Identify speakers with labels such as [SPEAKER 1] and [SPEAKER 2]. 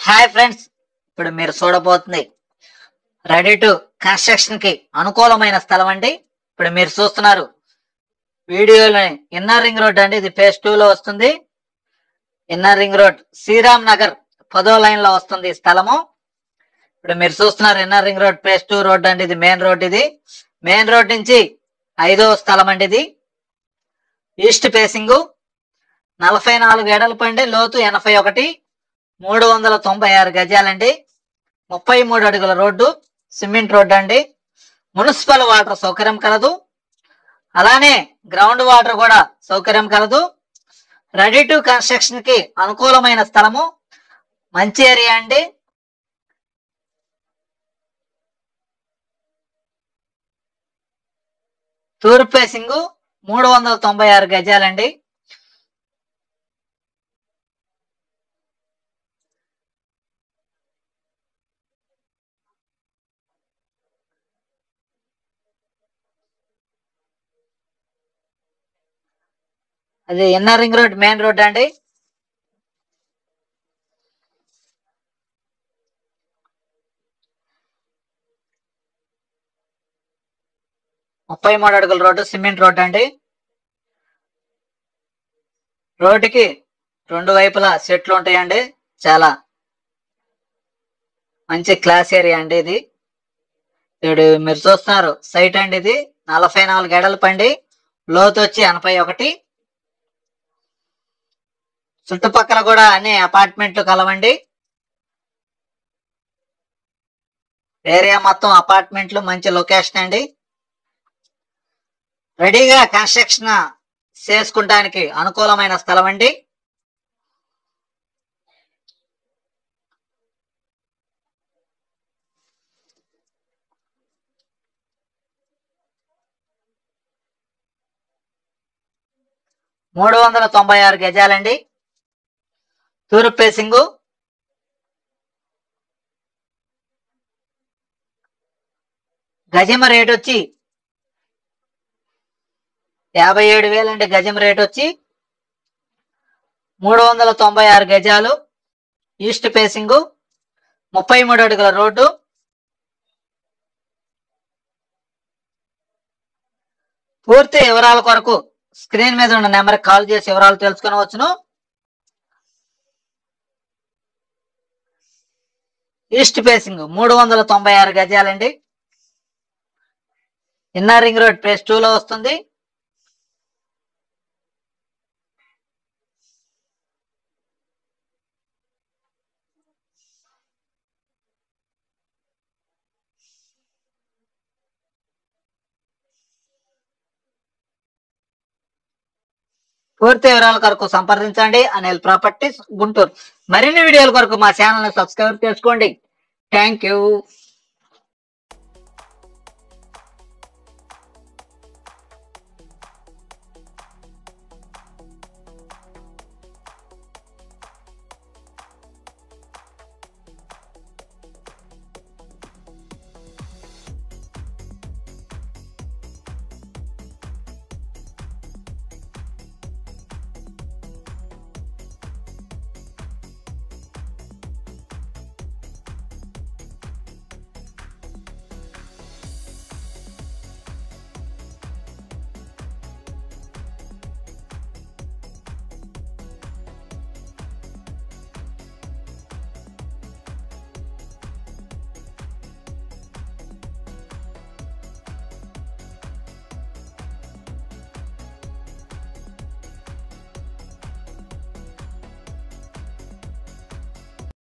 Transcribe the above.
[SPEAKER 1] Hi friends, ఇప్పుడు మీరు చూడబోతుంది ready to construction కి అనుకూలమైన స్థలం అండి. ఇప్పుడు మీరు చూస్తున్నారు వీడియోలో ఇన్నర్ రింగ్ రోడ్ అండి. ఇది ఫేజ్ 2 లో వస్తుంది. Inner ring road Sriram Nagar 10వ లైన్ లో వస్తుంది ఈ స్థలము. ఇప్పుడు మీరు చూస్తున్నారు inner ring road phase 2 road అండి. ఇది మెయిన్ రోడ్. ఇది మెయిన్ రోడ్ నుంచి 5వ స్థలం అండి. ఇది ఈస్ట్ ఫేసింగ్ 44 ఎడల్పు అండి. లోతు 81, 396 గజాలండి. 33 అడుగుల రోడ్డు, సిమెంట్ రోడ్డు అండి. మున్సిపల్ వాటర్ సౌకర్యం కలదు. అలానే గ్రౌండ్ వాటర్ కూడా సౌకర్యం కలదు. రెడీ టు కన్స్ట్రక్షన్ కి అనుకూలమైన స్థలము, మంచి ఏరియా అండి. తూర్పు ఫేసింగ్ 396 గజాలండి. అది inner ring road main road అండి. ముప్పై 33 అడుగుల రోడ్డు, సిమెంట్ రోడ్ అండి. రోడ్డుకి రెండు వైపులా సెట్లు ఉంటాయండి. చాలా మంచి క్లాస్ ఏరియా అండి. ఇది ఇప్పుడు మీరు చూస్తున్నారు సైట్ అండి. ఇది 44 ఎడల్పు అండి. లోతు వచ్చి 81. చుట్టుపక్కల కూడా అన్ని అపార్ట్మెంట్లు కలవండి. ఏరియా మొత్తం అపార్ట్మెంట్లు, మంచి లొకేషన్ అండి. రెడీగా కన్స్ట్రక్షన్ చేసుకుంటానికి అనుకూలమైన స్థలం అండి. మూడు 396 గజాలండి. తూర్పు ఫేసింగ్ గజం రేట్ వచ్చి 57,000 అండి. గజం రేట్ వచ్చి 396 గజాలు. ఈస్ట్ ఫేసింగ్ 33 అడుగుల రోడ్డు. పూర్తి వివరాల కొరకు స్క్రీన్ మీద ఉన్న నెంబర్ కాల్ చేసి వివరాలు తెలుసుకొనవచ్చును. ఈస్ట్ ఫేసింగ్ 396 గజాలండి. ఇన్నర్ రింగ్ రోడ్ ఫేజ్ 2 లో వస్తుంది. పూర్తి వివరాల కొరకు సంప్రదించండి అనిల్ ప్రాపర్టీస్, గుంటూరు. మరిన్ని వీడియోల కొరకు మా ఛానల్ ని సబ్స్క్రైబ్ చేసుకోండి. Thank you.